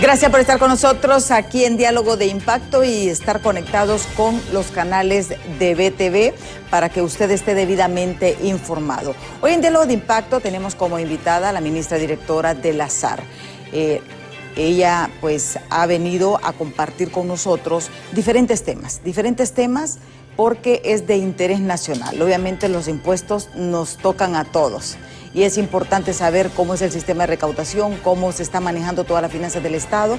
Gracias por estar con nosotros aquí en Diálogo de Impacto y estar conectados con los canales de BTV para que usted esté debidamente informado. Hoy en Diálogo de Impacto tenemos como invitada a la ministra directora de la SAR. Ella pues ha venido a compartir con nosotros diferentes temas porque es de interés nacional. Obviamente los impuestos nos tocan a todos. Y es importante saber cómo es el sistema de recaudación, cómo se está manejando todas las finanzas del Estado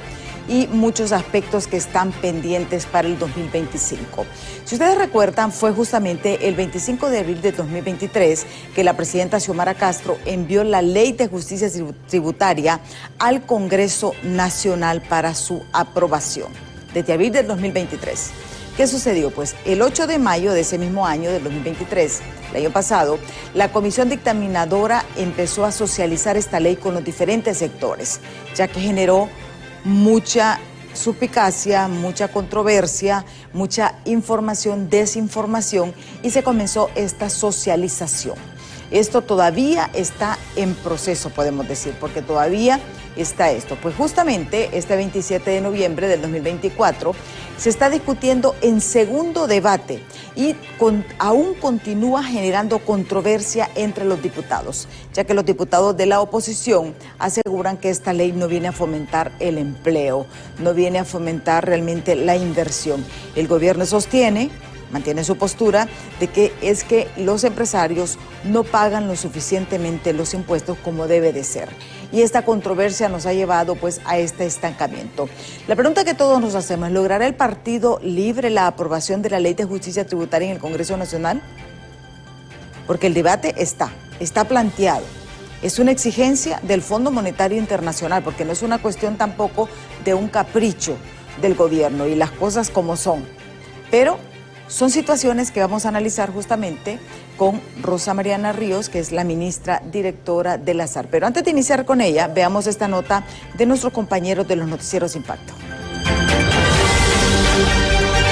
y muchos aspectos que están pendientes para el 2025. Si ustedes recuerdan, fue justamente el 25 de abril de 2023 que la presidenta Xiomara Castro envió la Ley de Justicia Tributaria al Congreso Nacional para su aprobación, desde abril del 2023. ¿Qué sucedió? Pues el 8 de mayo de ese mismo año, del 2023, el año pasado, la Comisión Dictaminadora empezó a socializar esta ley con los diferentes sectores, ya que generó mucha suspicacia, mucha controversia, mucha información, desinformación, y se comenzó esta socialización. Esto todavía está en proceso, podemos decir, porque todavía está esto. Pues justamente este 27 de noviembre del 2024 se está discutiendo en segundo debate y aún continúa generando controversia entre los diputados, ya que los diputados de la oposición aseguran que esta ley no viene a fomentar el empleo, no viene a fomentar realmente la inversión. El gobierno mantiene su postura de que es que los empresarios no pagan lo suficientemente los impuestos como debe de ser. Y esta controversia nos ha llevado pues a este estancamiento. La pregunta que todos nos hacemos es: ¿logrará el Partido Libre la aprobación de la Ley de Justicia Tributaria en el Congreso Nacional? Porque el debate está planteado. Es una exigencia del Fondo Monetario Internacional, porque no es una cuestión tampoco de un capricho del gobierno y las cosas como son. Pero son situaciones que vamos a analizar justamente con Rosa Mariana Ríos, que es la ministra directora de la SAR. Pero antes de iniciar con ella, veamos esta nota de nuestros compañeros de los noticieros Impacto.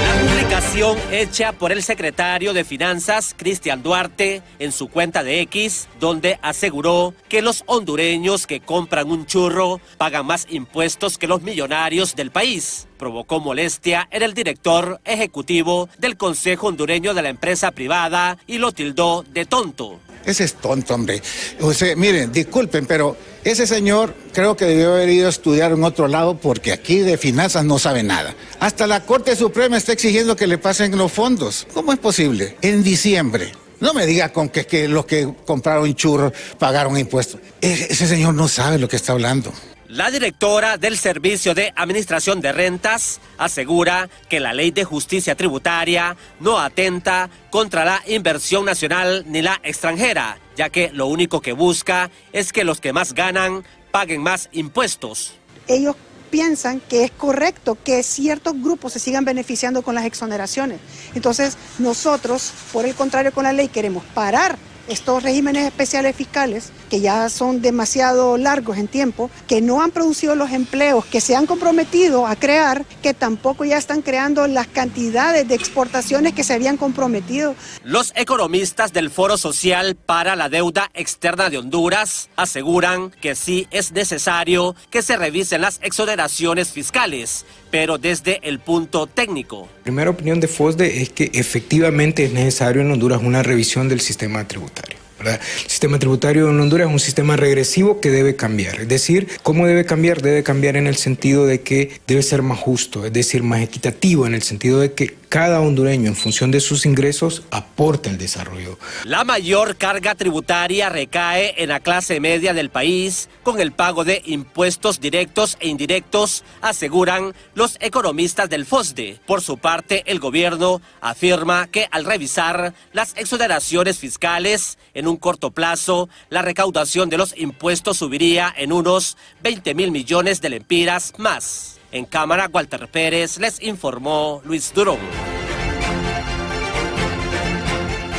La publicación hecha por el secretario de Finanzas, Cristian Duarte, en su cuenta de X, donde aseguró que los hondureños que compran un churro pagan más impuestos que los millonarios del país, provocó molestia en el director ejecutivo del Consejo Hondureño de la Empresa Privada y lo tildó de tonto. Ese es tonto, hombre. O sea, miren, disculpen, pero ese señor creo que debió haber ido a estudiar en otro lado, porque aquí de finanzas no sabe nada. Hasta la Corte Suprema está exigiendo que le pasen los fondos. ¿Cómo es posible? En diciembre. No me diga con que los que compraron churros pagaron impuestos. Ese señor no sabe lo que está hablando. La directora del Servicio de Administración de Rentas asegura que la Ley de Justicia Tributaria no atenta contra la inversión nacional ni la extranjera, ya que lo único que busca es que los que más ganan paguen más impuestos. Ellos piensan que es correcto que ciertos grupos se sigan beneficiando con las exoneraciones. Entonces, nosotros, por el contrario, con la ley queremos parar estos regímenes especiales fiscales, que ya son demasiado largos en tiempo, que no han producido los empleos que se han comprometido a crear, que tampoco ya están creando las cantidades de exportaciones que se habían comprometido. Los economistas del Foro Social para la Deuda Externa de Honduras aseguran que sí es necesario que se revisen las exoneraciones fiscales, pero desde el punto técnico. La primera opinión de FOSDE es que efectivamente es necesario en Honduras una revisión del sistema tributario, ¿verdad? El sistema tributario en Honduras es un sistema regresivo que debe cambiar. Es decir, ¿cómo debe cambiar? Debe cambiar en el sentido de que debe ser más justo, es decir, más equitativo, en el sentido de que cada hondureño, en función de sus ingresos, aporta el desarrollo. La mayor carga tributaria recae en la clase media del país, con el pago de impuestos directos e indirectos, aseguran los economistas del FOSDE. Por su parte, el gobierno afirma que al revisar las exoneraciones fiscales, en un corto plazo, la recaudación de los impuestos subiría en unos 20.000 millones de lempiras más. En cámara, Walter Pérez, les informó Luis Durón.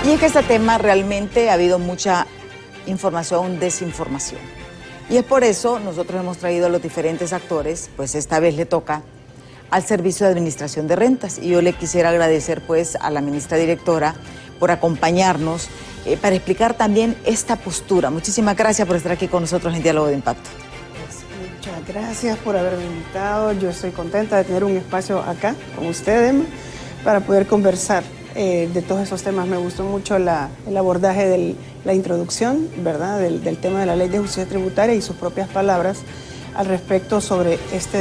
Y es que este tema realmente ha habido mucha información, desinformación. Y es por eso nosotros hemos traído a los diferentes actores, pues esta vez le toca al Servicio de Administración de Rentas. Y yo le quisiera agradecer pues a la ministra directora por acompañarnos para explicar también esta postura. Muchísimas gracias por estar aquí con nosotros en Diálogo de Impacto. Muchas gracias por haberme invitado. Yo estoy contenta de tener un espacio acá con usted, Emma, para poder conversar de todos esos temas. Me gustó mucho el abordaje de la introducción, ¿verdad?, del tema de la Ley de Justicia Tributaria y sus propias palabras al respecto sobre esta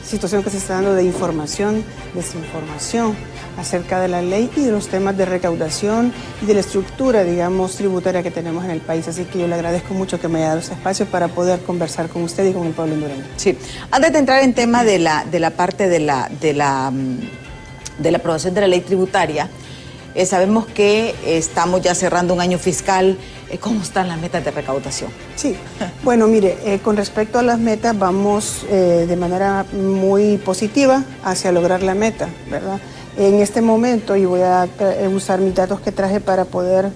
situación que se está dando de información, desinformación acerca de la ley y de los temas de recaudación y de la estructura, digamos, tributaria que tenemos en el país. Así que yo le agradezco mucho que me haya dado ese espacio para poder conversar con usted y con el pueblo hondureño. Sí. Antes de entrar en tema de la parte de la aprobación de la ley tributaria, sabemos que estamos ya cerrando un año fiscal. ¿Cómo están las metas de recaudación? Sí, bueno, mire, con respecto a las metas vamos de manera muy positiva hacia lograr la meta, ¿verdad? En este momento, y voy a usar mis datos que traje para poder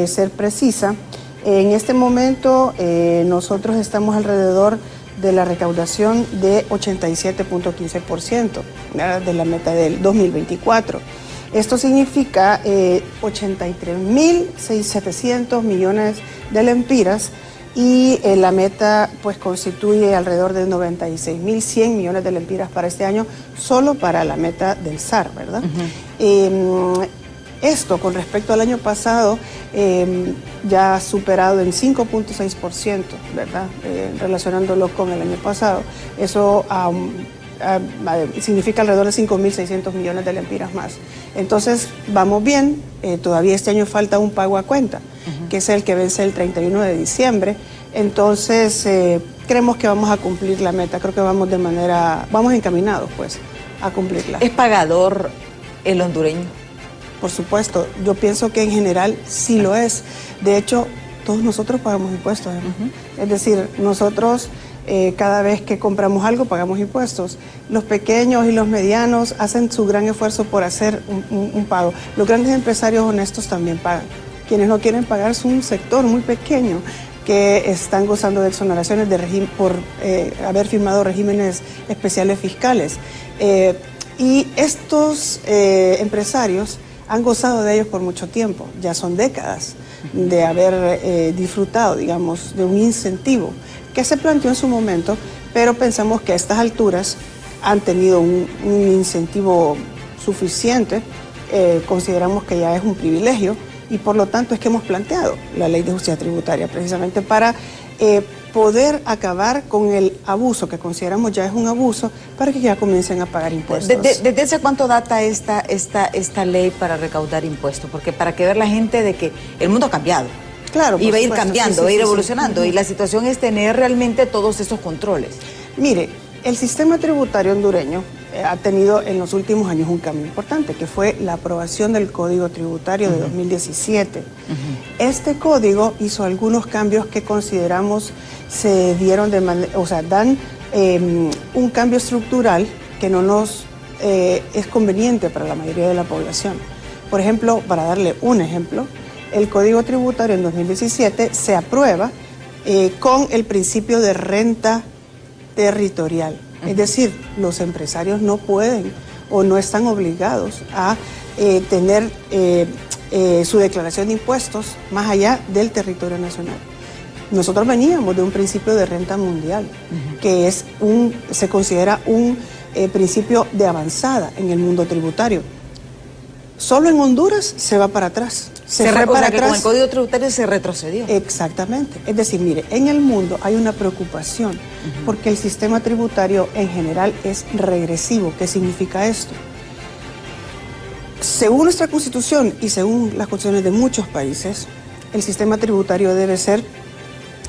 ser precisa, en este momento nosotros estamos alrededor de la recaudación de 87.15%, ¿verdad?, de la meta del 2024. Esto significa 83.700 millones de lempiras y la meta pues constituye alrededor de 96.100 millones de lempiras para este año, solo para la meta del SAR, ¿verdad? Esto con respecto al año pasado ya ha superado en 5.6%, ¿verdad? Relacionándolo con el año pasado. Eso significa alrededor de 5.600 millones de lempiras más. Entonces, vamos bien. Todavía este año falta un pago a cuenta, que es el que vence el 31 de diciembre. Entonces, creemos que vamos a cumplir la meta. Creo que vamos encaminados, pues, a cumplirla. ¿Es pagador el hondureño? Por supuesto. Yo pienso que en general sí lo es. De hecho, todos nosotros pagamos impuestos, ¿eh? Es decir, nosotros cada vez que compramos algo pagamos impuestos. Los pequeños y los medianos hacen su gran esfuerzo por hacer un pago. Los grandes empresarios honestos también pagan. Quienes no quieren pagar es un sector muy pequeño que están gozando de exoneraciones por haber firmado regímenes especiales fiscales. Y estos empresarios han gozado de ellos por mucho tiempo. Ya son décadas de haber disfrutado, digamos, de un incentivo que se planteó en su momento, pero pensamos que a estas alturas han tenido un incentivo suficiente. Consideramos que ya es un privilegio y por lo tanto es que hemos planteado la Ley de Justicia Tributaria precisamente para poder acabar con el abuso, que consideramos ya es un abuso, para que ya comiencen a pagar impuestos. ¿Desde hace cuánto data esta ley para recaudar impuestos? Porque para que ver la gente de que el mundo ha cambiado. Claro, y va a ir cambiando, va a ir evolucionando. Sí. Y la situación es tener realmente todos esos controles. Mire, el sistema tributario hondureño ha tenido en los últimos años un cambio importante, que fue la aprobación del Código Tributario de 2017. Este código hizo algunos cambios que consideramos se dieron dan un cambio estructural que no nos es conveniente para la mayoría de la población. Por ejemplo, para darle un ejemplo, el Código Tributario en 2017 se aprueba con el principio de renta territorial. Es decir, los empresarios no pueden o no están obligados a tener su declaración de impuestos más allá del territorio nacional. Nosotros veníamos de un principio de renta mundial, que se considera un principio de avanzada en el mundo tributario. Solo en Honduras se va para atrás. Se fue para atrás. Con el Código Tributario se retrocedió. Exactamente. Es decir, mire, en el mundo hay una preocupación porque el sistema tributario en general es regresivo. ¿Qué significa esto? Según nuestra Constitución y según las constituciones de muchos países, el sistema tributario debe ser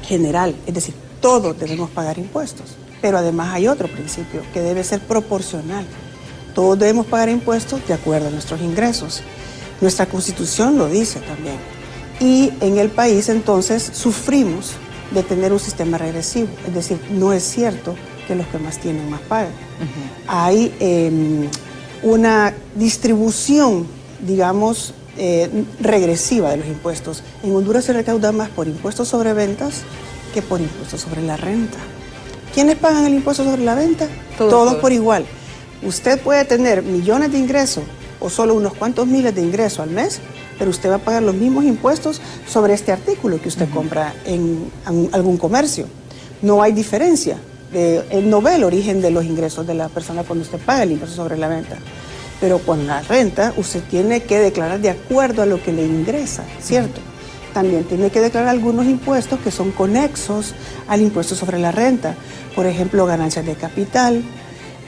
general, es decir, todos debemos pagar impuestos. Pero además hay otro principio, que debe ser proporcional. Todos debemos pagar impuestos de acuerdo a nuestros ingresos. Nuestra Constitución lo dice también. Y en el país entonces sufrimos de tener un sistema regresivo. Es decir, no es cierto que los que más tienen más pagan. Hay una distribución, digamos, regresiva de los impuestos. En Honduras se recauda más por impuestos sobre ventas que por impuestos sobre la renta. ¿Quiénes pagan el impuesto sobre la venta? Todos por igual. Usted puede tener millones de ingresos o solo unos cuantos miles de ingresos al mes, pero usted va a pagar los mismos impuestos sobre este artículo que usted compra en algún comercio. No hay diferencia. no ve el origen de los ingresos de la persona cuando usted paga el impuesto sobre la venta. Pero con la renta usted tiene que declarar de acuerdo a lo que le ingresa, ¿cierto? También tiene que declarar algunos impuestos que son conexos al impuesto sobre la renta. Por ejemplo, ganancias de capital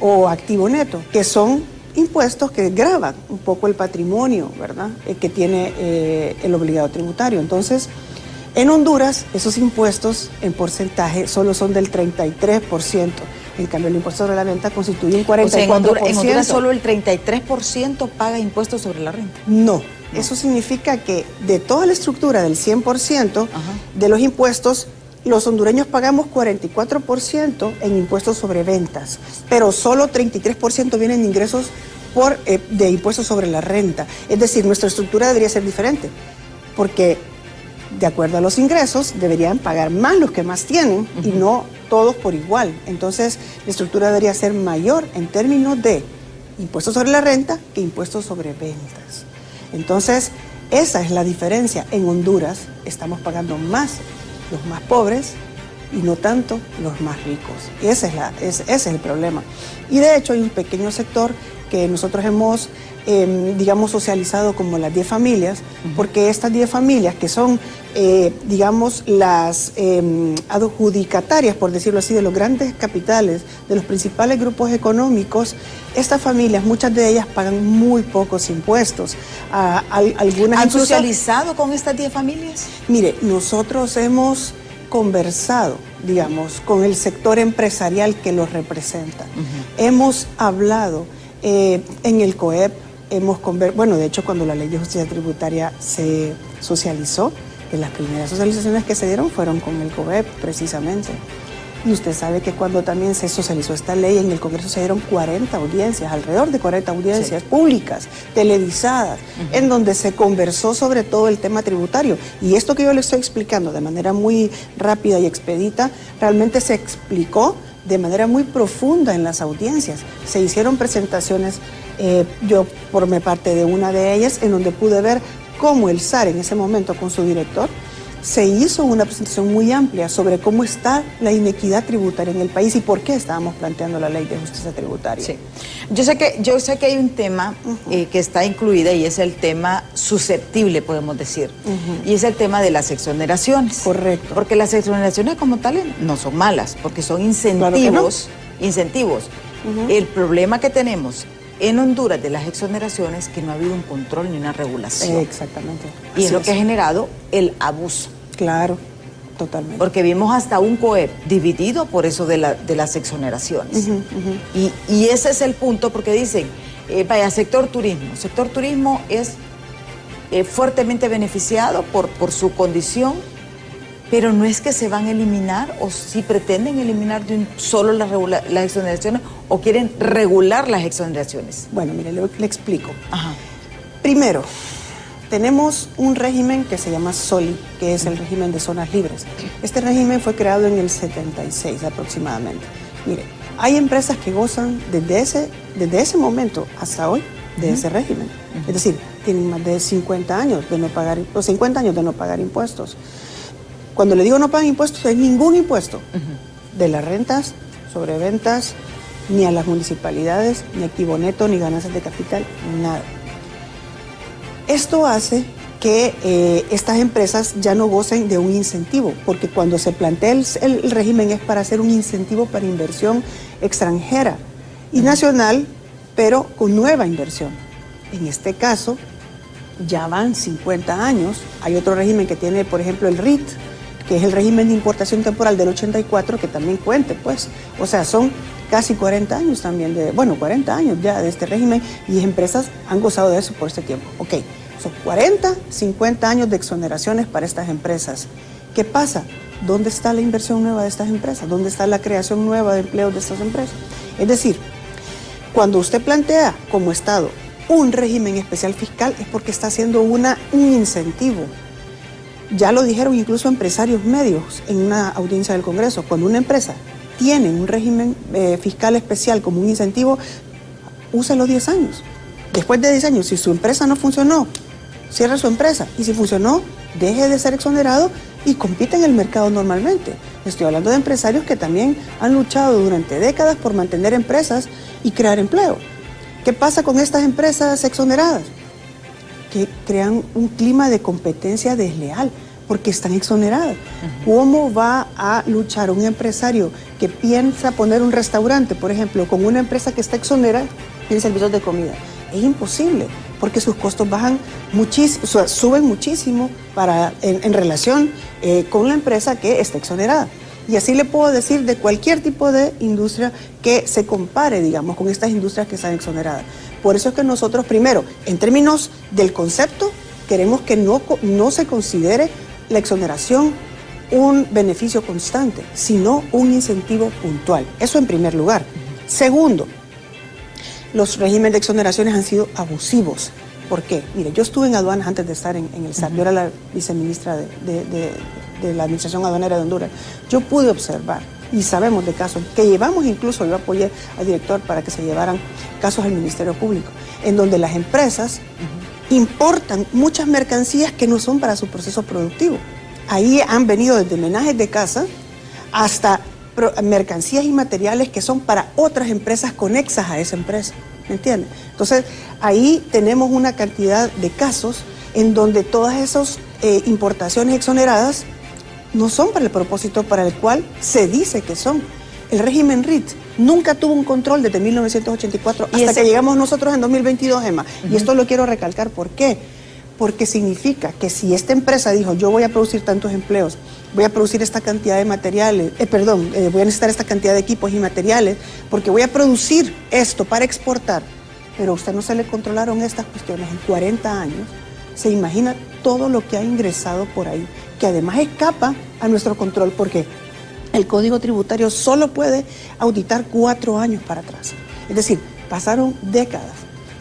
o activo neto, que son impuestos que gravan un poco el patrimonio, ¿verdad? Que tiene el obligado tributario. Entonces, en Honduras, esos impuestos en porcentaje solo son del 33%. En cambio, el impuesto sobre la venta constituye un 44%. O sea, en Honduras solo el 33% paga impuestos sobre la renta. No. Eso significa que de toda la estructura del 100% de los impuestos, los hondureños pagamos 44% en impuestos sobre ventas, pero solo 33% vienen de ingresos de impuestos sobre la renta. Es decir, nuestra estructura debería ser diferente, porque de acuerdo a los ingresos deberían pagar más los que más tienen y no todos por igual. Entonces, la estructura debería ser mayor en términos de impuestos sobre la renta que impuestos sobre ventas. Entonces, esa es la diferencia. En Honduras estamos pagando más los más pobres y no tanto los más ricos. Ese es el problema. Y de hecho hay un pequeño sector que nosotros hemos, digamos, socializado como las 10 familias, porque estas 10 familias que son, digamos, las adjudicatarias, por decirlo así, de los grandes capitales, de los principales grupos económicos, estas familias, muchas de ellas pagan muy pocos impuestos. Algunas ¿Han socializado con estas 10 familias? Mire, nosotros hemos conversado, digamos, con el sector empresarial que los representa. Hemos hablado en el COEP, bueno, de hecho, cuando la Ley de Justicia Tributaria se socializó, de las primeras socializaciones que se dieron fueron con el COEP, precisamente. Y usted sabe que cuando también se socializó esta ley, en el Congreso se dieron 40 audiencias, alrededor de 40 audiencias públicas, televisadas, en donde se conversó sobre todo el tema tributario. Y esto que yo le estoy explicando de manera muy rápida y expedita, realmente se explicó de manera muy profunda en las audiencias. Se hicieron presentaciones, yo formé parte de una de ellas, en donde pude ver cómo el SAR en ese momento con su director se hizo una presentación muy amplia sobre cómo está la inequidad tributaria en el país y por qué estábamos planteando la Ley de Justicia Tributaria. Sí. Yo sé que hay un tema que está incluida y es el tema susceptible, podemos decir, y es el tema de las exoneraciones. Correcto. Porque las exoneraciones como tales no son malas, porque son incentivos. Claro que no. Incentivos. El problema que tenemos en Honduras de las exoneraciones es que no ha habido un control ni una regulación. Exactamente. Y es lo que ha generado el abuso. Claro, totalmente. Porque vimos hasta un COEP dividido por eso de las exoneraciones. Y ese es el punto, porque dicen, vaya, sector turismo. Sector turismo es fuertemente beneficiado por su condición, pero no es que se van a eliminar, o si pretenden eliminar de un solo las exoneraciones, o quieren regular las exoneraciones. Bueno, mire, le explico. Primero, tenemos un régimen que se llama SOLI, que es el régimen de zonas libres. Este régimen fue creado en el 76 aproximadamente. Mire, hay empresas que gozan desde ese momento hasta hoy de ese régimen. Es decir, tienen más de 50 años de no pagar, o 50 años de no pagar impuestos. Cuando le digo no pagan impuestos, no hay ningún impuesto de las rentas, sobre ventas, ni a las municipalidades, ni activo neto, ni ganancias de capital, nada. Esto hace que estas empresas ya no gocen de un incentivo, porque cuando se plantea el régimen es para hacer un incentivo para inversión extranjera y nacional, pero con nueva inversión. En este caso, ya van 50 años. Hay otro régimen que tiene, por ejemplo, el RIT, que es el régimen de importación temporal del 84, que también cuente, pues. O sea, son casi 40 años también, 40 años ya de este régimen, y las empresas han gozado de eso por este tiempo. Ok, son 40, 50 años de exoneraciones para estas empresas. ¿Qué pasa? ¿Dónde está la inversión nueva de estas empresas? ¿Dónde está la creación nueva de empleos de estas empresas? Es decir, cuando usted plantea como Estado un régimen especial fiscal es porque está haciendo un incentivo. Ya lo dijeron incluso empresarios medios en una audiencia del Congreso. Cuando una empresa tiene un régimen fiscal especial como un incentivo, úselo 10 años. Después de 10 años, si su empresa no funcionó, cierra su empresa. Y si funcionó, deje de ser exonerado y compite en el mercado normalmente. Estoy hablando de empresarios que también han luchado durante décadas por mantener empresas y crear empleo. ¿Qué pasa con estas empresas exoneradas? Que crean un clima de competencia desleal porque están exoneradas. ¿Cómo va a luchar un empresario que piensa poner un restaurante, por ejemplo, con una empresa que está exonerada en servicios de comida? Es imposible, porque sus costos bajan muchísimo, suben muchísimo en relación con la empresa que está exonerada. Y así le puedo decir de cualquier tipo de industria que se compare, digamos, con estas industrias que están exoneradas. Por eso es que nosotros, primero, en términos del concepto, queremos que no se considere la exoneración un beneficio constante, sino un incentivo puntual. Eso en primer lugar. Segundo, los regímenes de exoneraciones han sido abusivos. ¿Por qué? Mire, yo estuve en aduanas antes de estar en el SAT. Yo era la viceministra de la Administración Aduanera de Honduras. Yo pude observar, y sabemos de casos, que llevamos incluso, yo apoyé al director para que se llevaran casos al Ministerio Público, en donde las empresas importan muchas mercancías que no son para su proceso productivo. Ahí han venido desde menajes de casa hasta mercancías y materiales que son para otras empresas conexas a esa empresa, ¿me entiendes? Entonces, ahí tenemos una cantidad de casos en donde todas esas importaciones exoneradas no son para el propósito para el cual se dice que son. El régimen RIT nunca tuvo un control desde 1984 hasta que llegamos nosotros en 2022, Emma. Y esto lo quiero recalcar. ¿Por qué? Porque significa que si esta empresa dijo, yo voy a producir tantos empleos, voy a producir esta cantidad de materiales, voy a necesitar esta cantidad de equipos y materiales, porque voy a producir esto para exportar, pero a usted no se le controlaron estas cuestiones en 40 años, se imagina todo lo que ha ingresado por ahí, que además escapa a nuestro control, porque el Código Tributario solo puede auditar 4 años para atrás. Es decir, pasaron décadas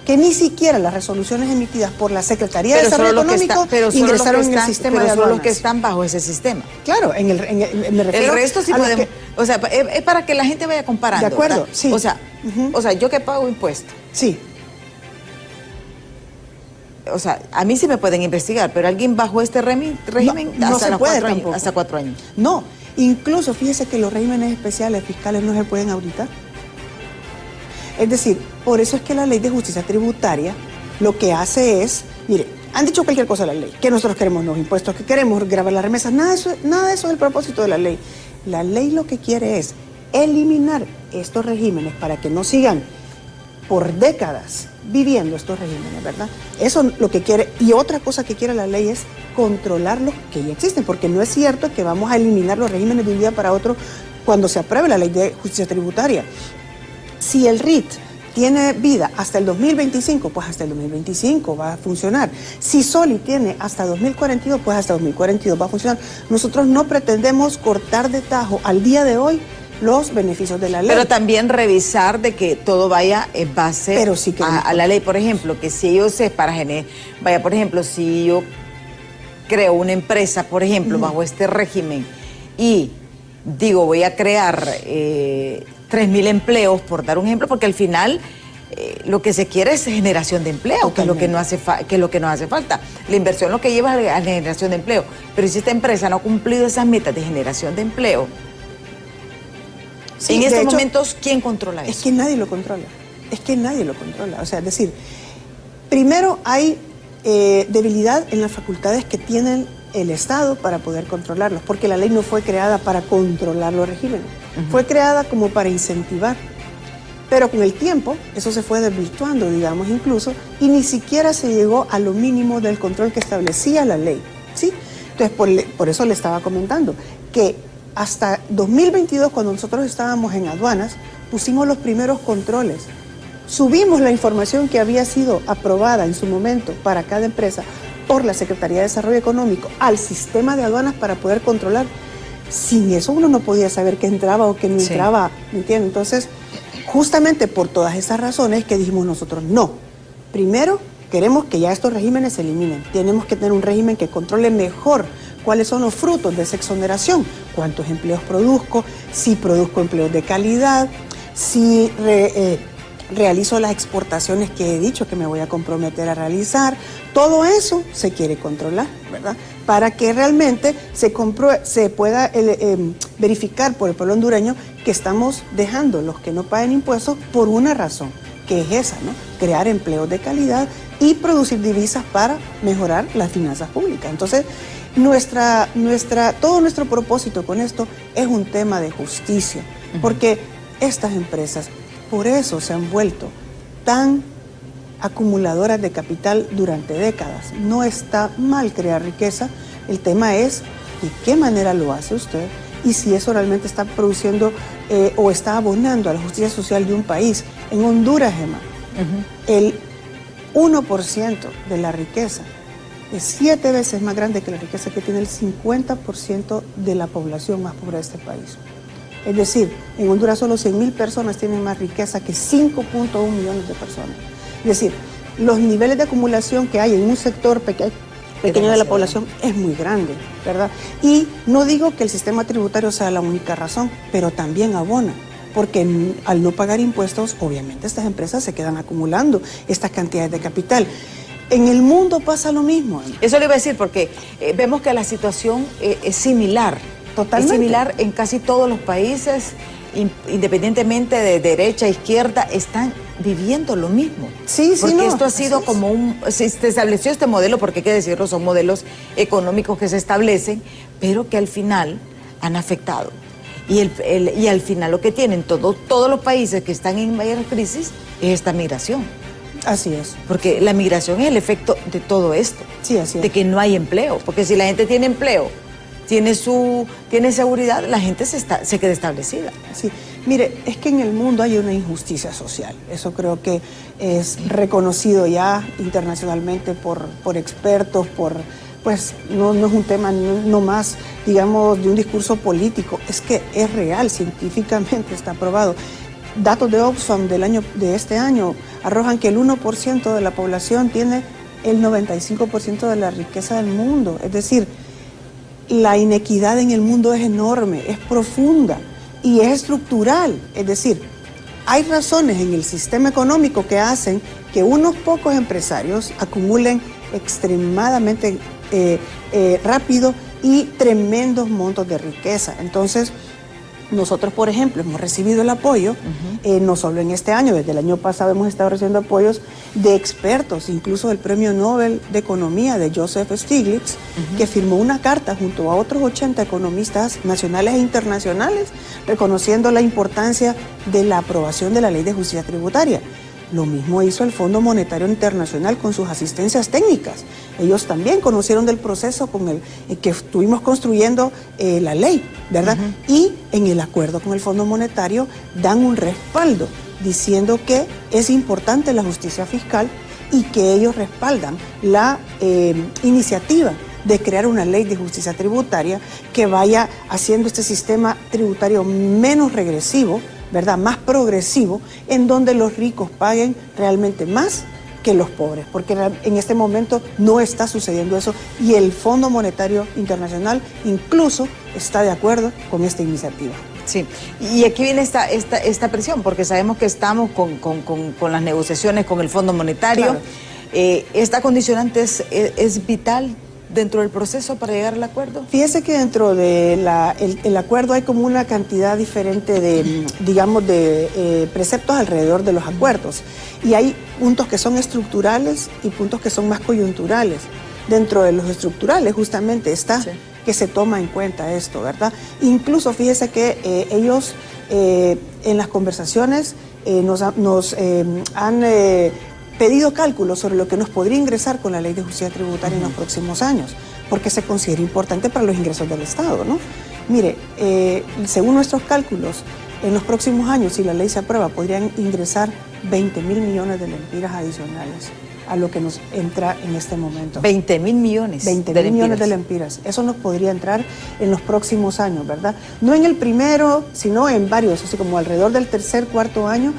que ni siquiera las resoluciones emitidas por la Secretaría de Desarrollo Económico ingresaron en el sistema de aduanas. Pero solo que están bajo ese sistema. Claro, me refiero el resto sí podemos, o sea, es para que la gente vaya comparando. De acuerdo, ¿verdad? sí. O sea, yo que pago impuestos. Sí. O sea, a mí sí me pueden investigar, pero alguien bajo este régimen no se puede tampoco. Hasta 4 años. No, incluso fíjese que los regímenes especiales fiscales no se pueden auditar. Es decir, por eso es que la Ley de Justicia Tributaria lo que hace es, mire, han dicho cualquier cosa de la ley, que nosotros queremos los impuestos, que queremos grabar las remesas, nada de eso es el propósito de la ley. La ley lo que quiere es eliminar estos regímenes para que no sigan por décadas viviendo estos regímenes, ¿verdad? Eso es lo que quiere. Y otra cosa que quiere la ley es controlar los que ya existen, porque no es cierto que vamos a eliminar los regímenes de un día para otro cuando se apruebe la Ley de Justicia Tributaria. Si el RIT tiene vida hasta el 2025, pues hasta el 2025 va a funcionar. Si SOLI tiene hasta 2042, pues hasta 2042 va a funcionar. Nosotros no pretendemos cortar de tajo al día de hoy los beneficios de la ley. Pero también revisar de que todo vaya en base a la ley. Por ejemplo, que si yo sé por ejemplo, si yo creo una empresa, por ejemplo, bajo este régimen y digo, voy a crear 3,000 empleos, por dar un ejemplo, porque al final lo que se quiere es generación de empleo, que es lo que nos hace falta. La inversión lo que lleva a la generación de empleo. Pero si esta empresa no ha cumplido esas metas de generación de empleo, en estos momentos, ¿quién controla eso? Es que nadie lo controla. O sea, es decir, primero hay debilidad en las facultades que tienen el Estado para poder controlarlos, porque la ley no fue creada para controlar los regímenes, fue creada como para incentivar. Pero con el tiempo eso se fue desvirtuando, digamos, incluso, y ni siquiera se llegó a lo mínimo del control que establecía la ley, ¿sí? Entonces, por eso le estaba comentando que hasta 2022, cuando nosotros estábamos en aduanas, pusimos los primeros controles. Subimos la información que había sido aprobada en su momento para cada empresa por la Secretaría de Desarrollo Económico al sistema de aduanas para poder controlar. Sin eso uno no podía saber qué entraba o qué no entraba, ¿me entiendes? Entonces, justamente por todas esas razones que dijimos nosotros, no. Primero, queremos que ya estos regímenes se eliminen. Tenemos que tener un régimen que controle mejor cuáles son los frutos de esa exoneración, cuántos empleos produzco, si produzco empleos de calidad, si realizo las exportaciones que he dicho que me voy a comprometer a realizar. Todo eso se quiere controlar, ¿verdad? para que realmente se pueda verificar por el pueblo hondureño que estamos dejando los que no paguen impuestos por una razón, que es esa, ¿no? Crear empleos de calidad y producir divisas para mejorar las finanzas públicas. Entonces, todo nuestro propósito con esto es un tema de justicia, porque estas empresas por eso se han vuelto tan acumuladoras de capital durante décadas. No está mal crear riqueza, el tema es de qué manera lo hace usted y si eso realmente está produciendo o está abonando a la justicia social de un país. En Honduras, Gemma, el 1% de la riqueza es 7 veces más grande que la riqueza que tiene el 50% de la población más pobre de este país. Es decir, en Honduras solo 100,000 personas tienen más riqueza que 5.1 millones de personas. Es decir, los niveles de acumulación que hay en un sector pequeño de la población es muy grande, ¿verdad? Y no digo que el sistema tributario sea la única razón, pero también abona, porque al no pagar impuestos, obviamente estas empresas se quedan acumulando estas cantidades de capital. En el mundo pasa lo mismo. Eso le iba a decir, porque vemos que la situación es similar. Totalmente. Es similar en casi todos los países, independientemente de derecha, izquierda, están viviendo lo mismo. Sí, sí, porque no, esto ha sido como se estableció este modelo, porque hay que decirlo, son modelos económicos que se establecen, pero que al final han afectado. Y al final lo que tienen todos los países que están en mayor crisis es esta migración. Así es. Porque la migración es el efecto de todo esto. Sí, así es. De que no hay empleo. Porque si la gente tiene empleo, tiene seguridad, la gente se queda establecida. Sí, mire, es que en el mundo hay una injusticia social. Eso creo que es reconocido ya internacionalmente por expertos, pues no es un tema no más, digamos, de un discurso político. Es que es real, científicamente está probado. Datos de Oxfam de este año arrojan que el 1% de la población tiene el 95% de la riqueza del mundo. Es decir, la inequidad en el mundo es enorme, es profunda y es estructural. Es decir, hay razones en el sistema económico que hacen que unos pocos empresarios acumulen extremadamente rápido y tremendos montos de riqueza. Entonces, nosotros, por ejemplo, hemos recibido el apoyo, no solo en este año, desde el año pasado hemos estado recibiendo apoyos de expertos, incluso del Premio Nobel de Economía de Joseph Stiglitz, que firmó una carta junto a otros 80 economistas nacionales e internacionales, reconociendo la importancia de la aprobación de la Ley de Justicia Tributaria. Lo mismo hizo el Fondo Monetario Internacional con sus asistencias técnicas. Ellos también conocieron del proceso con el que estuvimos construyendo la ley, ¿verdad? Y en el acuerdo con el Fondo Monetario dan un respaldo diciendo que es importante la justicia fiscal y que ellos respaldan la iniciativa de crear una ley de justicia tributaria que vaya haciendo este sistema tributario menos regresivo, ¿verdad? Más progresivo, en donde los ricos paguen realmente más que los pobres, porque en este momento no está sucediendo eso y el Fondo Monetario Internacional incluso está de acuerdo con esta iniciativa. Sí, y aquí viene esta presión, porque sabemos que estamos con las negociaciones con el Fondo Monetario. Claro. ¿Esta condicionante es vital dentro del proceso para llegar al acuerdo? Fíjese que dentro del acuerdo hay como una cantidad diferente de, digamos, de preceptos alrededor de los acuerdos. Y hay puntos que son estructurales y puntos que son más coyunturales. Dentro de los estructurales justamente está que se toma en cuenta esto, ¿verdad? Incluso fíjese que ellos en las conversaciones nos han pedido cálculos sobre lo que nos podría ingresar con la Ley de Justicia Tributaria en los próximos años, porque se considera importante para los ingresos del Estado, ¿no? Mire, según nuestros cálculos, en los próximos años, si la ley se aprueba, podrían ingresar 20,000 millones de lempiras adicionales a lo que nos entra en este momento. 20,000 millones. 20,000 millones de lempiras. Eso nos podría entrar en los próximos años, ¿verdad? No en el primero, sino en varios, así como alrededor del tercer, cuarto año,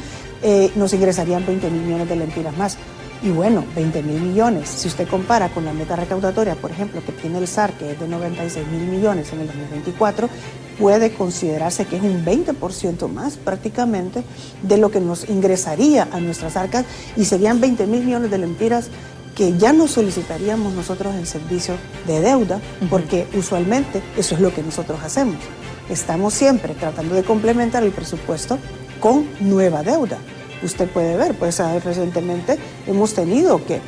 nos ingresarían 20,000 millones de lempiras más. Y bueno, 20,000 millones, si usted compara con la meta recaudatoria, por ejemplo, que tiene el SAR, que es de 96,000 millones en el 2024, puede considerarse que es un 20% más prácticamente de lo que nos ingresaría a nuestras arcas y serían 20,000 millones de lempiras que ya no solicitaríamos nosotros el servicio de deuda, porque usualmente eso es lo que nosotros hacemos. Estamos siempre tratando de complementar el presupuesto con nueva deuda. Usted puede ver, pues recientemente hemos tenido que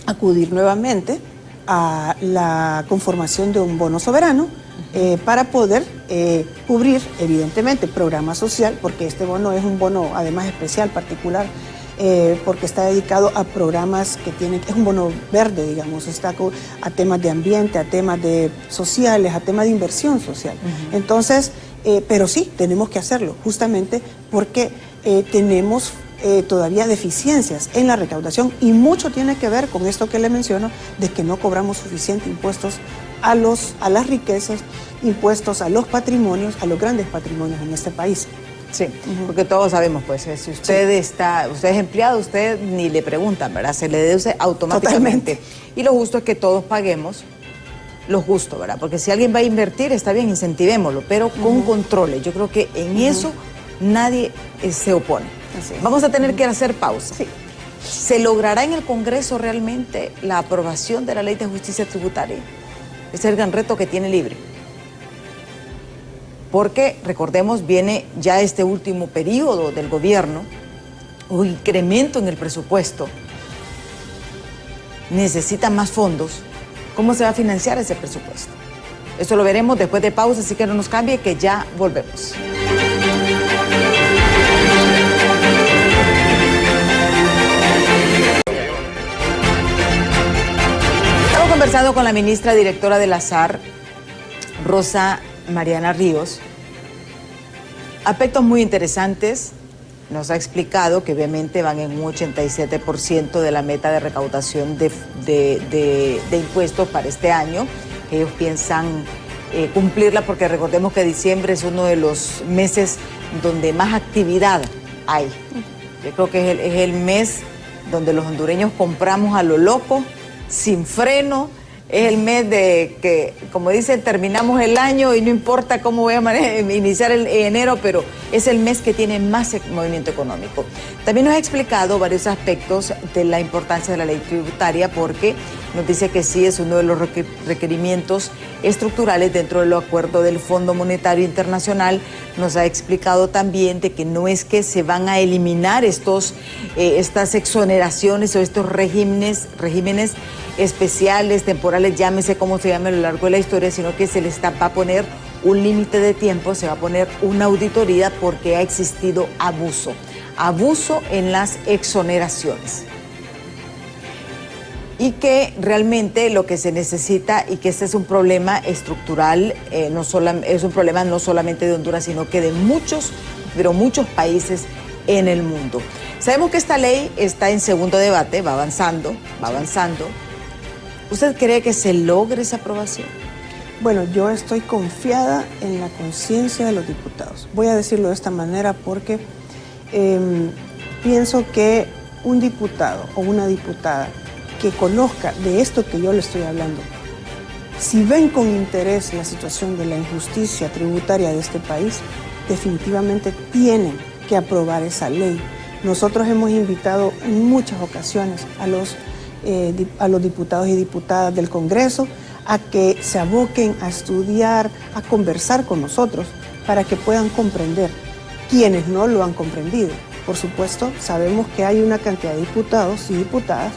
acudir nuevamente a la conformación de un bono soberano para poder cubrir, evidentemente, programa social, porque este bono es un bono además especial, particular, porque está dedicado a programas que tienen, es un bono verde, digamos, está a temas de ambiente, a temas de sociales, a temas de inversión social. Entonces, pero sí, tenemos que hacerlo, justamente porque tenemos todavía deficiencias en la recaudación, y mucho tiene que ver con esto que le menciono, de que no cobramos suficiente impuestos a las riquezas, impuestos a los patrimonios, a los grandes patrimonios en este país. Sí, porque todos sabemos, pues, si usted usted es empleado, usted ni le preguntan, ¿verdad? Se le deduce automáticamente. Totalmente. Y lo justo es que todos paguemos lo justo, ¿verdad? Porque si alguien va a invertir, está bien, incentivémoslo, pero con controles. Yo creo que en eso nadie se opone. Vamos a tener que hacer pausa. Sí. ¿Se logrará en el Congreso realmente la aprobación de la Ley de Justicia Tributaria? Ese es el gran reto que tiene Libre. Porque, recordemos, viene ya este último periodo del gobierno, un incremento en el presupuesto, necesita más fondos. ¿Cómo se va a financiar ese presupuesto? Eso lo veremos después de pausa, así que no nos cambie, que ya volvemos. Estamos conversando con la ministra directora de la SAR, Rosa Mariana Ríos. Aspectos muy interesantes. Nos ha explicado que obviamente van en un 87% de la meta de recaudación de impuestos para este año, que ellos piensan cumplirla, porque recordemos que diciembre es uno de los meses donde más actividad hay. Yo creo que es el mes donde los hondureños compramos a lo loco, sin freno. Es el mes de que, como dicen, terminamos el año y no importa cómo voy a iniciar el enero, pero es el mes que tiene más movimiento económico. También nos ha explicado varios aspectos de la importancia de la ley tributaria, porque nos dice que sí es uno de los requerimientos estructurales dentro del acuerdo del Fondo Monetario Internacional. Nos ha explicado también de que no es que se van a eliminar estas exoneraciones o estos regímenes especiales, temporales, llámese como se llame a lo largo de la historia, sino que se les va a poner un límite de tiempo, se va a poner una auditoría porque ha existido abuso en las exoneraciones. Y que realmente lo que se necesita, y que este es un problema estructural, es un problema no solamente de Honduras, sino que de muchos países en el mundo. Sabemos que esta ley está en segundo debate, va avanzando. ¿Usted cree que se logre esa aprobación? Bueno, yo estoy confiada en la conciencia de los diputados. Voy a decirlo de esta manera porque pienso que un diputado o una diputada que conozca de esto que yo le estoy hablando, si ven con interés la situación de la injusticia tributaria de este país, definitivamente tienen que aprobar esa ley. Nosotros hemos invitado en muchas ocasiones a los diputados y diputadas del Congreso a que se aboquen a estudiar, a conversar con nosotros para que puedan comprender quienes no lo han comprendido. Por supuesto, sabemos que hay una cantidad de diputados y diputadas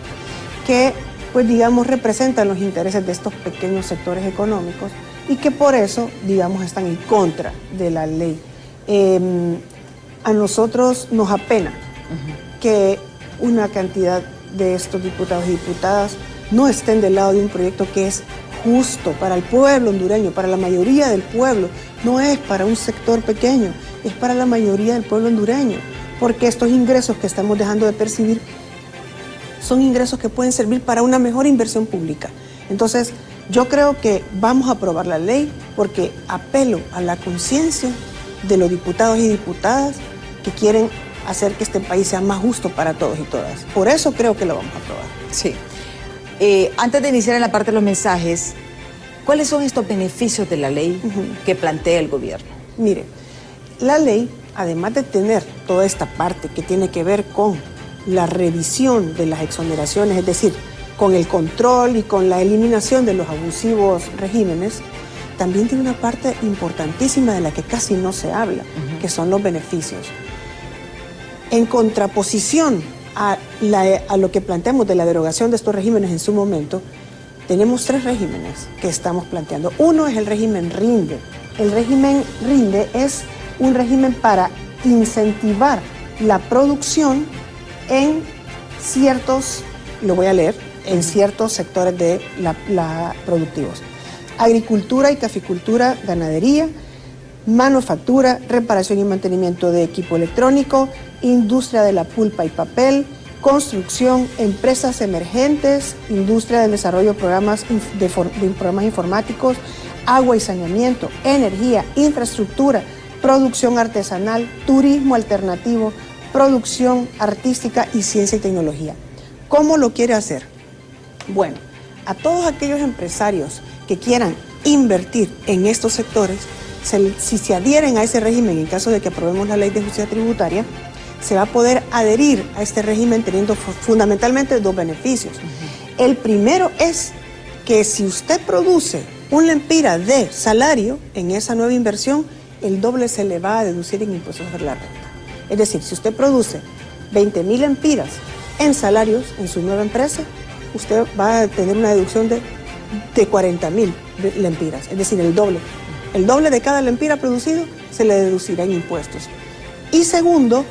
que, pues digamos, representan los intereses de estos pequeños sectores económicos y que por eso, digamos, están en contra de la ley. A nosotros nos apena que una cantidad de estos diputados y diputadas no estén del lado de un proyecto que es justo para el pueblo hondureño, para la mayoría del pueblo. No es para un sector pequeño, es para la mayoría del pueblo hondureño, porque estos ingresos que estamos dejando de percibir son ingresos que pueden servir para una mejor inversión pública. Entonces, yo creo que vamos a aprobar la ley porque apelo a la conciencia de los diputados y diputadas que quieren hacer que este país sea más justo para todos y todas. Por eso creo que lo vamos a aprobar. Sí. Antes de iniciar en la parte de los mensajes, ¿cuáles son estos beneficios de la ley que plantea el gobierno? Mire, la ley, además de tener toda esta parte que tiene que ver con la revisión de las exoneraciones, es decir, con el control y con la eliminación de los abusivos regímenes, también tiene una parte importantísima de la que casi no se habla, que son los beneficios. En contraposición a lo que planteamos de la derogación de estos regímenes en su momento, tenemos 3 regímenes que estamos planteando. Uno es el régimen RINDE. El régimen RINDE es un régimen para incentivar la producción en ciertos, lo voy a leer, en ciertos sectores de la productivos. Agricultura y caficultura, ganadería, manufactura, reparación y mantenimiento de equipo electrónico, industria de la pulpa y papel, construcción, empresas emergentes, industria del desarrollo de programas informáticos, agua y saneamiento, energía, infraestructura, producción artesanal, turismo alternativo, producción artística y ciencia y tecnología. ¿Cómo lo quiere hacer? Bueno, a todos aquellos empresarios que quieran invertir en estos sectores, si se adhieren a ese régimen, en caso de que aprobemos la ley de justicia tributaria, se va a poder adherir a este régimen teniendo fundamentalmente 2 beneficios. El primero es que si usted produce un lempira de salario en esa nueva inversión, el doble se le va a deducir en impuestos sobre la renta. Es decir, si usted produce 20.000 lempiras en salarios en su nueva empresa, usted va a tener una deducción de 40.000 lempiras, es decir, el doble. El doble de cada lempira producido se le deducirá en impuestos. Y segundo,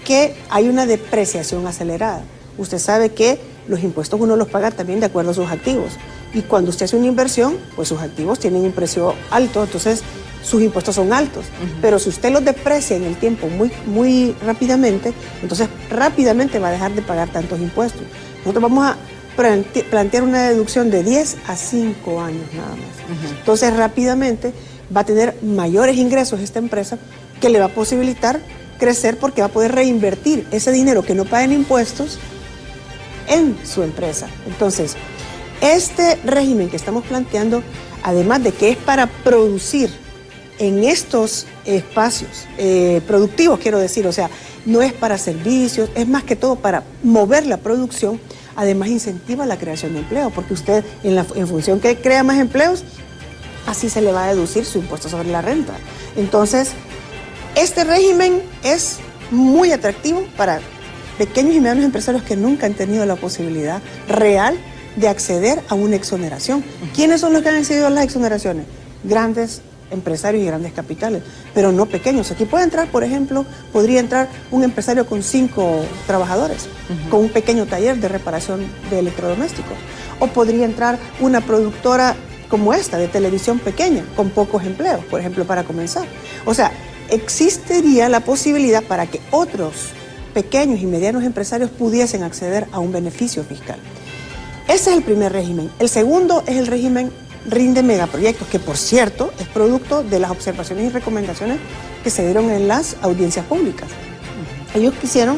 que hay una depreciación acelerada. Usted sabe que los impuestos uno los paga también de acuerdo a sus activos. Y cuando usted hace una inversión, pues sus activos tienen un precio alto, entonces sus impuestos son altos. Pero si usted los deprecia en el tiempo muy rápidamente, entonces rápidamente va a dejar de pagar tantos impuestos. Nosotros vamos a plantear una deducción de 10 a 5 años nada más. Entonces rápidamente va a tener mayores ingresos esta empresa que le va a posibilitar crecer porque va a poder reinvertir ese dinero que no paga en impuestos en su empresa. Entonces, este régimen que estamos planteando, además de que es para producir en estos espacios productivos, quiero decir, o sea, no es para servicios, es más que todo para mover la producción, además incentiva la creación de empleo, porque usted en función que crea más empleos, así se le va a deducir su impuesto sobre la renta. Entonces, este régimen es muy atractivo para pequeños y medianos empresarios que nunca han tenido la posibilidad real de acceder a una exoneración. ¿Quiénes son los que han accedido a las exoneraciones? Grandes empresarios y grandes capitales, pero no pequeños. Aquí puede entrar, por ejemplo, podría entrar un empresario con 5 trabajadores, con un pequeño taller de reparación de electrodomésticos. O podría entrar una productora como esta, de televisión pequeña, con pocos empleos, por ejemplo, para comenzar. O sea, existiría la posibilidad para que otros pequeños y medianos empresarios pudiesen acceder a un beneficio fiscal. Ese es el primer régimen. El segundo es el régimen RINDE Megaproyectos, que por cierto es producto de las observaciones y recomendaciones que se dieron en las audiencias públicas. Ellos quisieron,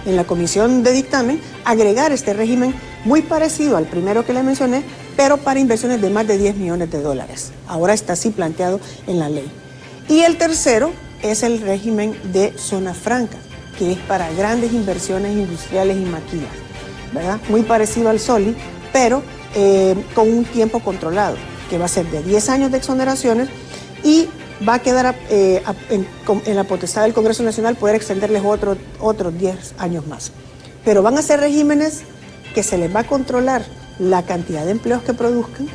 en la comisión de dictamen, agregar este régimen muy parecido al primero que le mencioné, pero para inversiones de más de $10 millones. Ahora está así planteado en la ley. Y el tercero es el régimen de zona franca, que es para grandes inversiones industriales y maquilas, ¿verdad? Muy parecido al SOLI, pero con un tiempo controlado, que va a ser de 10 años de exoneraciones y va a quedar en la potestad del Congreso Nacional poder extenderles otros 10 años más. Pero van a ser regímenes que se les va a controlar la cantidad de empleos que produzcan,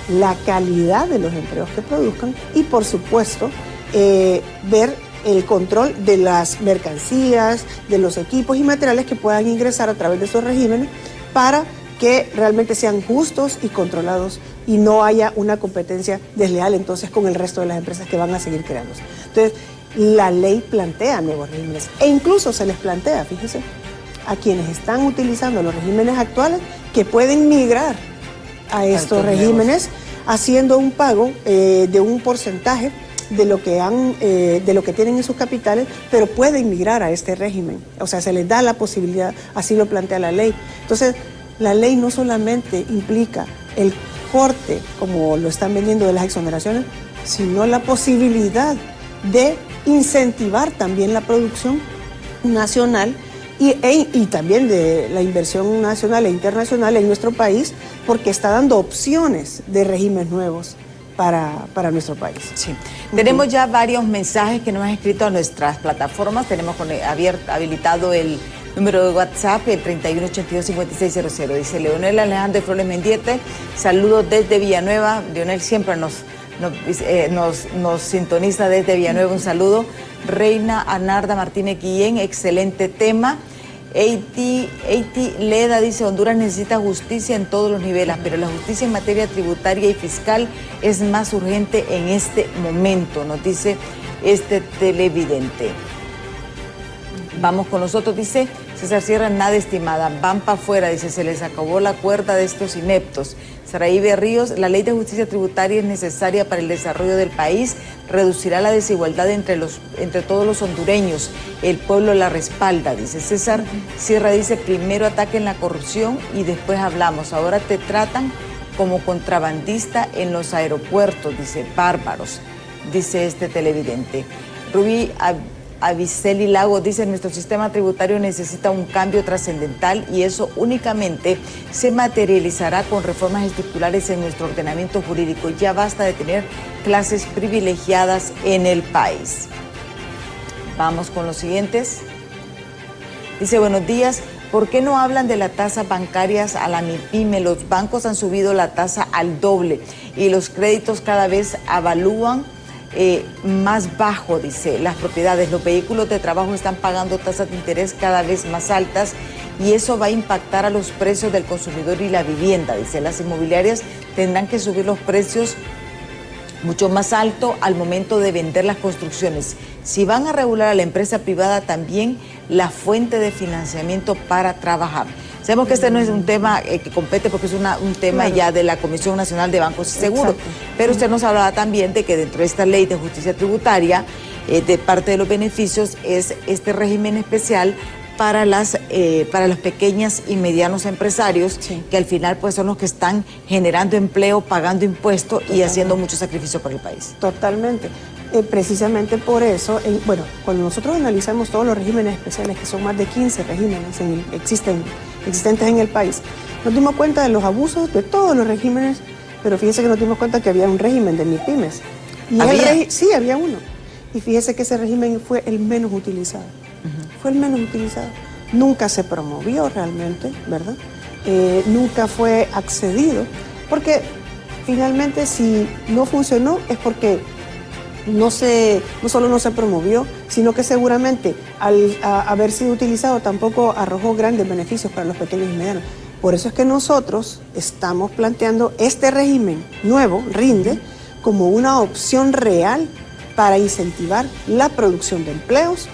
la calidad de los empleos que produzcan y, por supuesto, ver el control de las mercancías, de los equipos y materiales que puedan ingresar a través de esos regímenes para que realmente sean justos y controlados y no haya una competencia desleal entonces con el resto de las empresas que van a seguir creándose. Entonces, la ley plantea nuevos regímenes e incluso se les plantea, fíjense, a quienes están utilizando los regímenes actuales que pueden migrar a estos regímenes haciendo un pago de un porcentaje de lo que tienen en sus capitales, pero pueden migrar a este régimen. O sea, se les da la posibilidad, así lo plantea la ley. Entonces, la ley no solamente implica el corte, como lo están vendiendo, de las exoneraciones, sino la posibilidad de incentivar también la producción nacional y también de la inversión nacional e internacional en nuestro país, porque está dando opciones de regímenes nuevos para nuestro país. Sí. Tenemos ya varios mensajes que nos han escrito a nuestras plataformas. Tenemos habilitado el número de WhatsApp, el 3182-5600. Dice Leonel Alejandro Flores Mendiete, saludos desde Villanueva. Leonel siempre nos sintoniza desde Villanueva, un saludo. Reina Anarda Martínez Guillén, excelente tema. Eiti Leda dice, Honduras necesita justicia en todos los niveles, pero la justicia en materia tributaria y fiscal es más urgente en este momento, nos dice este televidente. Vamos con nosotros, dice César Sierra, nada estimada, van para afuera, dice, se les acabó la cuerda de estos ineptos. Saraí Berríos, la ley de justicia tributaria es necesaria para el desarrollo del país, reducirá la desigualdad entre todos los hondureños, el pueblo la respalda, dice César Sierra, dice, primero ataquen la corrupción y después hablamos, ahora te tratan como contrabandista en los aeropuertos, dice, bárbaros, dice este televidente. Rubí Aviceli Lago dice, nuestro sistema tributario necesita un cambio trascendental y eso únicamente se materializará con reformas estructurales en nuestro ordenamiento jurídico. Ya basta de tener clases privilegiadas en el país. Vamos con los siguientes. Dice, buenos días, ¿por qué no hablan de las tasas bancarias a la MIPYME? Los bancos han subido la tasa al doble y los créditos cada vez avalúan más bajo, dice, las propiedades, los vehículos de trabajo están pagando tasas de interés cada vez más altas y eso va a impactar a los precios del consumidor y la vivienda, dice, las inmobiliarias tendrán que subir los precios mucho más alto al momento de vender las construcciones. Si van a regular a la empresa privada, también la fuente de financiamiento para trabajar. Sabemos que este no es un tema que compete porque es un tema ya de la Comisión Nacional de Bancos y Seguros, exacto, pero usted nos hablaba también de que dentro de esta ley de justicia tributaria, de parte de los beneficios es este régimen especial para los pequeños y medianos empresarios, sí, que al final pues son los que están generando empleo, pagando impuestos y haciendo mucho sacrificio por el país. Totalmente. Precisamente por eso, cuando nosotros analizamos todos los regímenes especiales, que son más de 15 regímenes existentes en el país, nos dimos cuenta de los abusos de todos los regímenes, pero fíjese que nos dimos cuenta que había un régimen de MIPYMES. Sí, había uno. Y fíjese que ese régimen fue el menos utilizado. Fue el menos utilizado. Nunca se promovió realmente, ¿verdad? Nunca fue accedido, porque finalmente si no funcionó es porque no solo no se promovió, sino que seguramente al haber sido utilizado tampoco arrojó grandes beneficios para los pequeños y medianos. Por eso es que nosotros estamos planteando este régimen nuevo, RINDE, como una opción real para incentivar la producción de empleos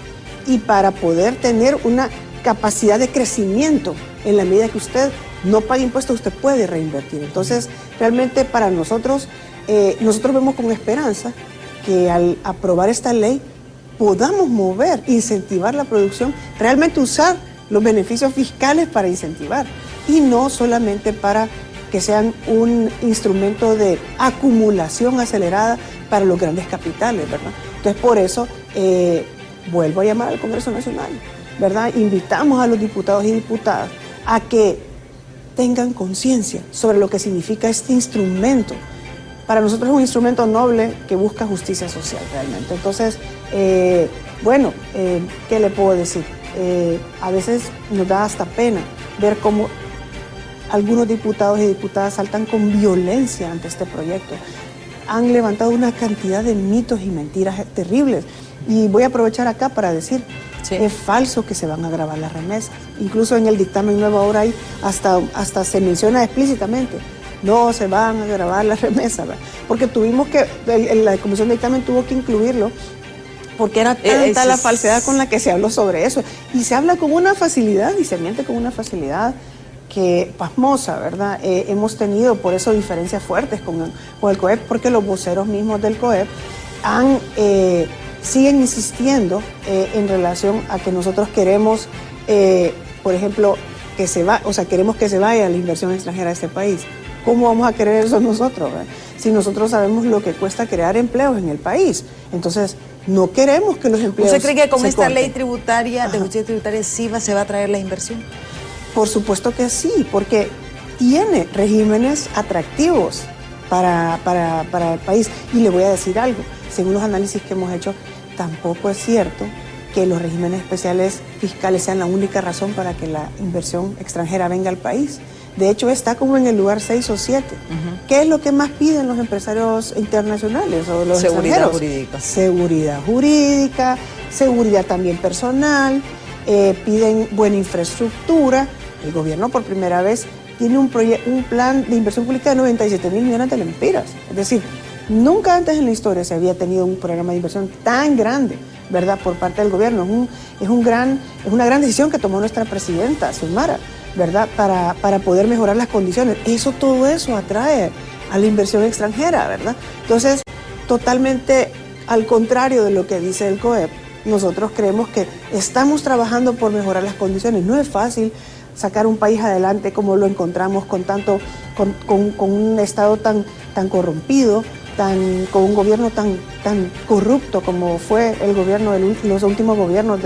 y para poder tener una capacidad de crecimiento. En la medida que usted no pague impuestos, usted puede reinvertir. Entonces, realmente para nosotros vemos con esperanza que al aprobar esta ley podamos incentivar la producción, realmente usar los beneficios fiscales para incentivar y no solamente para que sean un instrumento de acumulación acelerada para los grandes capitales, ¿verdad? Entonces, por eso vuelvo a llamar al Congreso Nacional, ¿verdad? Invitamos a los diputados y diputadas a que tengan conciencia sobre lo que significa este instrumento. Para nosotros es un instrumento noble que busca justicia social realmente. Entonces, ¿qué le puedo decir? A veces nos da hasta pena ver cómo algunos diputados y diputadas saltan con violencia ante este proyecto. Han levantado una cantidad de mitos y mentiras terribles. Y voy a aprovechar acá para decir, sí, es falso que se van a grabar las remesas. Incluso en el dictamen nuevo ahora hay hasta se menciona explícitamente, no se van a grabar las remesas, ¿verdad? Porque la Comisión de Dictamen tuvo que incluirlo, porque era tanta la falsedad con la que se habló sobre eso. Y se habla con una facilidad y se miente con una facilidad que pasmosa, ¿verdad? Hemos tenido por eso diferencias fuertes con el COEP, porque los voceros mismos del COEP siguen insistiendo en relación a que nosotros queremos, por ejemplo, queremos que se vaya la inversión extranjera a este país. ¿Cómo vamos a querer eso nosotros, ¿verdad? Si nosotros sabemos lo que cuesta crear empleos en el país? Entonces, no queremos que los empleados ¿Usted cree que con se esta corten. ley tributaria, de justicia tributaria, se va a traer la inversión? Por supuesto que sí, porque tiene regímenes atractivos para el país. Y le voy a decir algo, según los análisis que hemos hecho, tampoco es cierto que los regímenes especiales fiscales sean la única razón para que la inversión extranjera venga al país. De hecho, está como en el lugar 6 o 7. ¿Qué es lo que más piden los empresarios internacionales o los Seguridad extranjeros? jurídica. Seguridad jurídica, seguridad también personal, piden buena infraestructura. El gobierno por primera vez tiene un plan de inversión pública de 97.000 millones de lempiras. Es decir, nunca antes en la historia se había tenido un programa de inversión tan grande, ¿verdad?, por parte del gobierno. Es una gran decisión que tomó nuestra presidenta, Xiomara, ¿verdad?, para poder mejorar las condiciones. Todo eso atrae a la inversión extranjera, ¿verdad? Entonces, totalmente al contrario de lo que dice el COEP, nosotros creemos que estamos trabajando por mejorar las condiciones. No es fácil sacar un país adelante como lo encontramos con un Estado tan corrompido, con un gobierno tan corrupto como fue el gobierno, los últimos gobiernos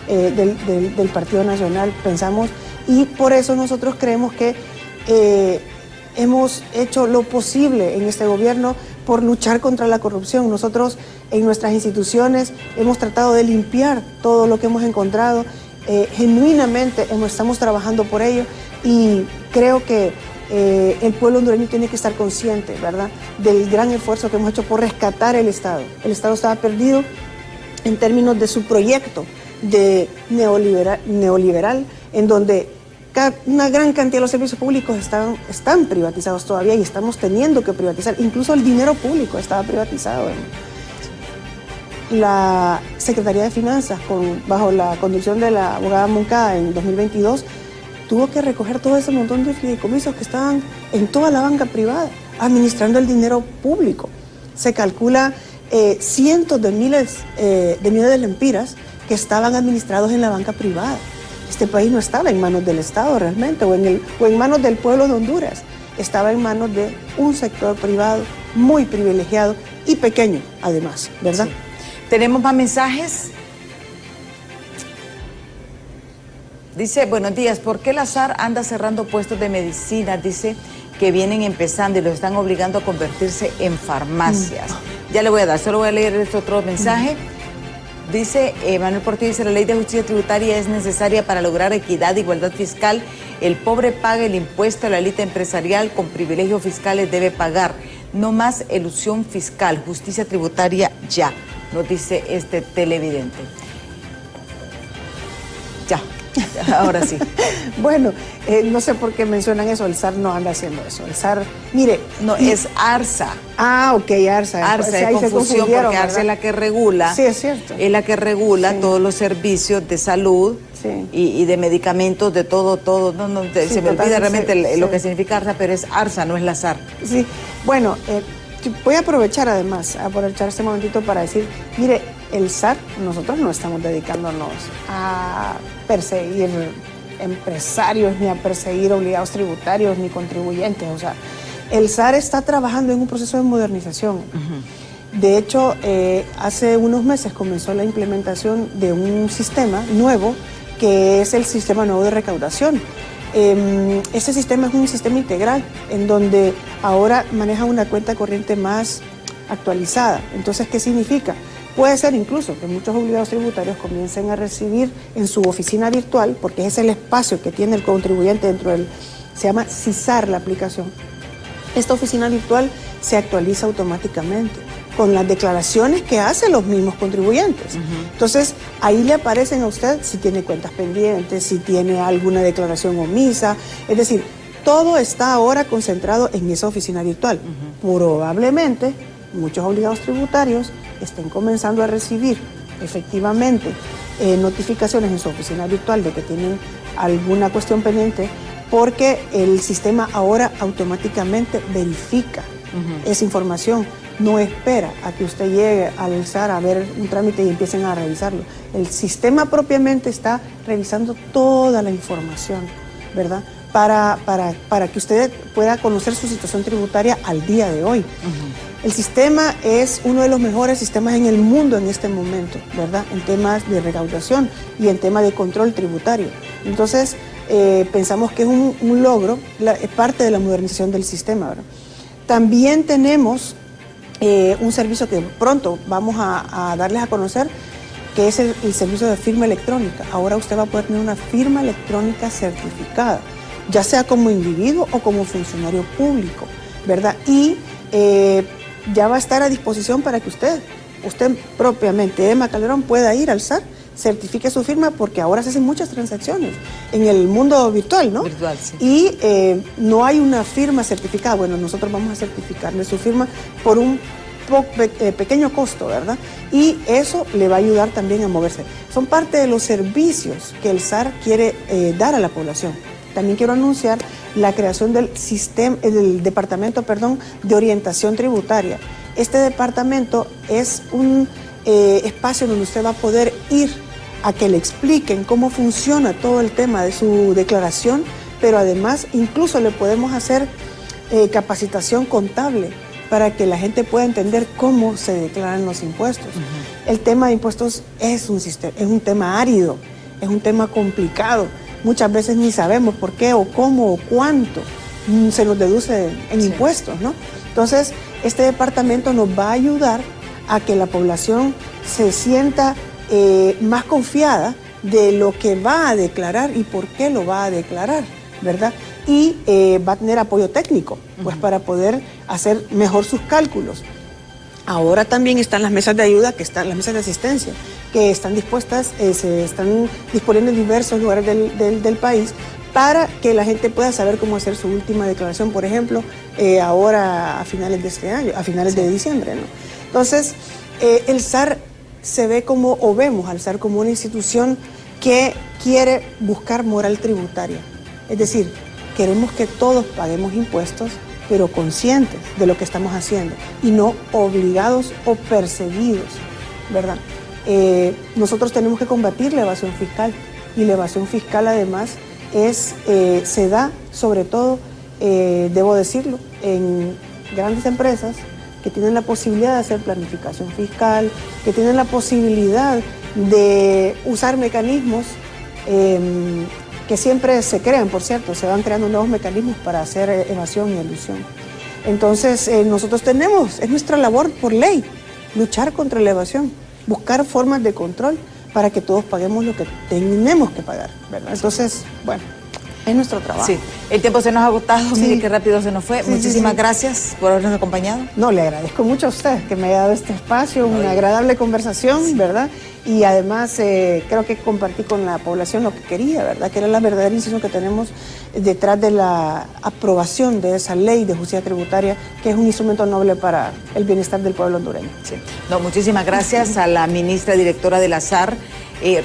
del Partido Nacional, pensamos, y por eso nosotros creemos que hemos hecho lo posible en este gobierno por luchar contra la corrupción. Nosotros en nuestras instituciones hemos tratado de limpiar todo lo que hemos encontrado, genuinamente estamos trabajando por ello, y creo que el pueblo hondureño tiene que estar consciente, ¿verdad?, del gran esfuerzo que hemos hecho por rescatar el Estado. El Estado estaba perdido en términos de su proyecto de neoliberal, en donde una gran cantidad de los servicios públicos están privatizados todavía, y estamos teniendo que privatizar. Incluso el dinero público estaba privatizado. La Secretaría de Finanzas, bajo la conducción de la abogada Moncada en 2022, tuvo que recoger todo ese montón de fideicomisos que estaban en toda la banca privada, administrando el dinero público. Se calcula cientos de miles de lempiras que estaban administrados en la banca privada. Este país no estaba en manos del Estado realmente, o en manos del pueblo de Honduras. Estaba en manos de un sector privado muy privilegiado y pequeño, además, ¿verdad? Sí. ¿Tenemos más mensajes? Dice, buenos días, ¿por qué la SAR anda cerrando puestos de medicina? Dice que vienen empezando y los están obligando a convertirse en farmacias. Ya le voy a dar, solo voy a leer este otro mensaje. Dice Manuel Portillo, dice, la ley de justicia tributaria es necesaria para lograr equidad e igualdad fiscal. El pobre paga el impuesto, la élite empresarial con privilegios fiscales debe pagar. No más elusión fiscal, justicia tributaria ya, nos dice este televidente. Ya. Ahora sí. Bueno, no sé por qué mencionan eso, el SAR no anda haciendo eso. El SAR, mire... No, es ARSA. Ah, ok, ARSA. ARSA, es confusión porque ARSA es la que regula. Sí, es cierto. Es la que regula todos los servicios de salud y de medicamentos, de todo. No, se me olvida realmente lo que significa ARSA, pero es ARSA, no es la SAR. Sí, bueno, voy a aprovechar este momentito para decir, mire, el SAR, nosotros no estamos dedicándonos a perseguir empresarios, ni a perseguir obligados tributarios, ni contribuyentes. O sea, el SAR está trabajando en un proceso de modernización. De hecho, hace unos meses comenzó la implementación de un sistema nuevo, que es el sistema nuevo de recaudación. Ese sistema es un sistema integral, en donde ahora maneja una cuenta corriente más actualizada. Entonces, ¿qué significa? Puede ser incluso que muchos obligados tributarios comiencen a recibir en su oficina virtual, porque ese es el espacio que tiene el contribuyente dentro del... Se llama CISAR la aplicación. Esta oficina virtual se actualiza automáticamente con las declaraciones que hacen los mismos contribuyentes. Entonces, ahí le aparecen a usted si tiene cuentas pendientes, si tiene alguna declaración omisa. Es decir, todo está ahora concentrado en esa oficina virtual. Probablemente muchos obligados tributarios estén comenzando a recibir efectivamente notificaciones en su oficina virtual de que tienen alguna cuestión pendiente, porque el sistema ahora automáticamente verifica esa información. No espera a que usted llegue al SAR a ver un trámite y empiecen a revisarlo. El sistema propiamente está revisando toda la información, ¿verdad? Para que usted pueda conocer su situación tributaria al día de hoy. El sistema es uno de los mejores sistemas en el mundo en este momento, ¿verdad? En temas de recaudación y en temas de control tributario. Entonces, pensamos que es un logro, es parte de la modernización del sistema, ¿verdad? También tenemos un servicio que pronto vamos a darles a conocer, que es el servicio de firma electrónica. Ahora usted va a poder tener una firma electrónica certificada, ya sea como individuo o como funcionario público, ¿verdad? Y ya va a estar a disposición para que usted propiamente, Emma Calderón, pueda ir al SAR, certifique su firma, porque ahora se hacen muchas transacciones en el mundo virtual, ¿no? Virtual, sí. Y no hay una firma certificada. Bueno, nosotros vamos a certificarle su firma por un pequeño costo, ¿verdad? Y eso le va a ayudar también a moverse. Son parte de los servicios que el SAR quiere dar a la población. También quiero anunciar la creación del departamento, de orientación tributaria. Este departamento es un espacio donde usted va a poder ir a que le expliquen cómo funciona todo el tema de su declaración, pero además incluso le podemos hacer capacitación contable para que la gente pueda entender cómo se declaran los impuestos. El tema de impuestos es un tema árido, es un tema complicado. Muchas veces ni sabemos por qué o cómo o cuánto se nos deduce en impuestos, ¿no? Entonces, este departamento nos va a ayudar a que la población se sienta más confiada de lo que va a declarar y por qué lo va a declarar, ¿verdad? Y va a tener apoyo técnico, pues para poder hacer mejor sus cálculos. Ahora también están las mesas de ayuda, las mesas de asistencia, que están dispuestas, se están disponiendo en diversos lugares del país para que la gente pueda saber cómo hacer su última declaración, por ejemplo, ahora a finales de este año, a finales de diciembre, ¿no? Entonces, el SAR vemos al SAR como una institución que quiere buscar moral tributaria. Es decir, queremos que todos paguemos impuestos, pero conscientes de lo que estamos haciendo y no obligados o perseguidos, ¿verdad? Nosotros tenemos que combatir la evasión fiscal, y la evasión fiscal además se da sobre todo, debo decirlo, en grandes empresas que tienen la posibilidad de hacer planificación fiscal, que tienen la posibilidad de usar mecanismos que siempre se crean, por cierto, se van creando nuevos mecanismos para hacer evasión y elusión. Entonces, nosotros es nuestra labor por ley, luchar contra la evasión, buscar formas de control para que todos paguemos lo que tenemos que pagar, ¿verdad? Entonces, bueno, es nuestro trabajo. Sí, el tiempo se nos ha agotado, Sí. mire qué rápido se nos fue. Sí, Muchísimas sí. gracias por habernos acompañado. No, le agradezco mucho a usted que me haya dado este espacio, una agradable conversación, ¿verdad? Y además creo que compartí con la población lo que quería, ¿verdad? Que era la verdadera intención que tenemos detrás de la aprobación de esa ley de justicia tributaria, que es un instrumento noble para el bienestar del pueblo hondureño. Sí. No, muchísimas gracias a la ministra directora de la SAR,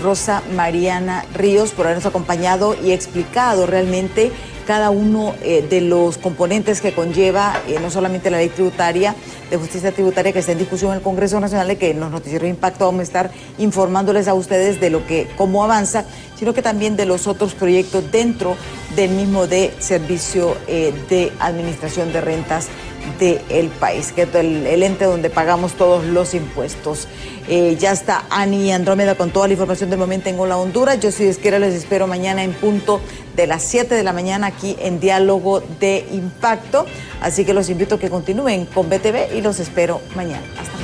Rosa Mariana Ríos, por habernos acompañado y explicado realmente cada uno de los componentes que conlleva no solamente la ley tributaria, de justicia tributaria que está en discusión en el Congreso Nacional, y que en los noticieros de Impacto vamos a estar informándoles a ustedes de cómo avanza, sino que también de los otros proyectos dentro del mismo de servicio de administración de rentas del país, que es el ente donde pagamos todos los impuestos. Ya está Ani Andrómeda con toda la información del momento en Hola Honduras. Yo, si Dios quiere, les espero mañana en punto de las 7 de la mañana aquí en Diálogo de Impacto. Así que los invito a que continúen con BTV y los espero mañana. Hasta